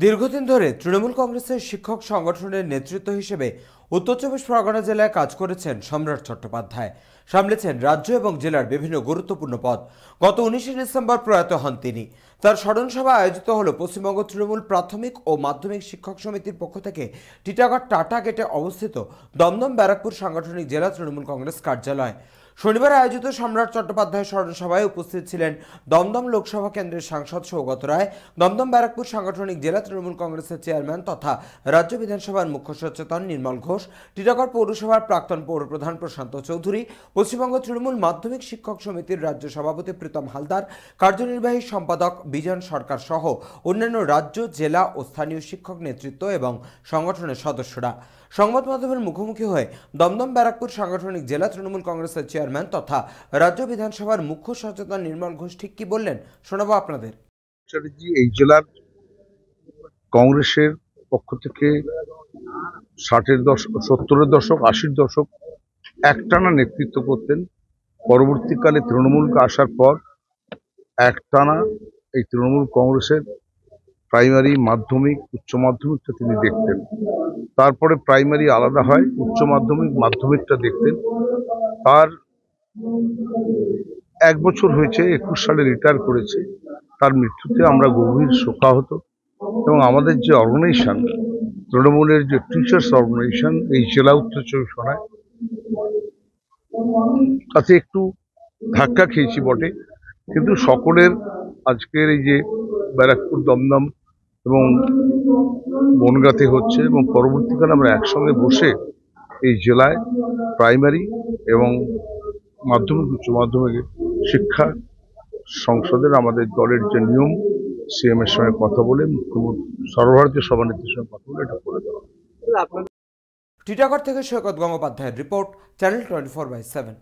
দীর্ঘদিন ধরে তৃণমূল কংগ্রেসের শিক্ষক সংগঠনের নেতৃত্ব হিসেবে উত্তর চব্বিশ পরগনা জেলায় কাজ করেছেন সম্রাট চট্টোপাধ্যায়। সামলেছেন রাজ্য এবং জেলার বিভিন্ন গুরুত্বপূর্ণ পদ। গত 19 ডিসেম্বর প্রয়াত হন তিনি। তার স্মরণসভা আয়োজিত হল পশ্চিমবঙ্গ তৃণমূল প্রাথমিক ও মাধ্যমিক শিক্ষক সমিতির পক্ষ থেকে টিটাগড় টাটা গেটে অবস্থিত দমদম ব্যারাকপুর সাংগঠনিক জেলা তৃণমূল কংগ্রেস কার্যালয়। শনিবার আয়োজিত সম্রাট চট্টোপাধ্যায় স্মরণসভায় উপস্থিত ছিলেন দমদম লোকসভা কেন্দ্রের সাংসদ সৌগত রায়, দমদম ব্যারাকপুর সাংগঠনিক জেলা তৃণমূল কংগ্রেসের চেয়ারম্যান তথা রাজ্য বিধানসভার মুখ্য সচেতন নির্মল ঘোষ, টিটাগড় পৌরসভার প্রাক্তন পৌরপ্রধান প্রশান্ত চৌধুরী, পশ্চিমবঙ্গ তৃণমূল মাধ্যমিক শিক্ষক সমিতির রাজ্য সভাপতি প্রীতম হালদার, কার্যনির্বাহী সম্পাদক বিজন সরকার সহ অন্যান্য রাজ্য, জেলা ও স্থানীয় শিক্ষক নেতৃত্ব এবং সংগঠনের সদস্যরা। সংবাদ মাধ্যমের মুখোমুখি হয়ে দমদম ব্যারাকপুর সাংগঠনিক জেলা তৃণমূল কংগ্রেসের চেয়ারম্যান তথা রাজ্য বিধানসভার মুখ্য সচেতন নির্মল ঘোষ ঠিক কি বললেন শোনাবো আপনাদের। এই জেলার কংগ্রেসের পক্ষ থেকে 60-এর দশক, 70-এর দশক, 80-র দশক একটানা নেতৃত্ব করতেন। পরবর্তীকালে তৃণমূলকে আসার পর একটানা এই তৃণমূল কংগ্রেসের প্রাইমারি, মাধ্যমিক, উচ্চ মাধ্যমিকটা তিনি দেখতেন। তারপরে প্রাইমারি আলাদা হয়, উচ্চ মাধ্যমিক, মাধ্যমিকটা দেখতেন। তার 1 বছর হয়েছে, 21 সালে রিটায়ার করেছে। তার মৃত্যুতে আমরা গভীর শোকাহত এবং আমাদের যে অর্গানাইজেশন, তৃণমূলের যে টিচার্স অর্গানাইজেশন এই জেলা উত্তর চব্বিশ পরগনায়, তাতে একটু ধাক্কা খেয়েছি বটে, কিন্তু সকলের আজকের এই যে ব্যারাকপুর, দমদম এবং বনগাঁতে হচ্ছে এবং পরবর্তীকালে আমরা একসঙ্গে বসে এই জেলায় প্রাইমারি এবং মাধ্যমিক, উচ্চ মাধ্যমিক শিক্ষা সংসদের আমাদের দলের যে নিয়ম, সিএম এর সঙ্গে কথা বলে, মুখ্যমন্ত্রী, সর্বভারতীয় সভানেত্রীর সঙ্গে কথা বলে এটা করে দেওয়া। টিটাগড় থেকে সৈকত গঙ্গোপাধ্যায়ের রিপোর্ট, চ্যানেল 24/7।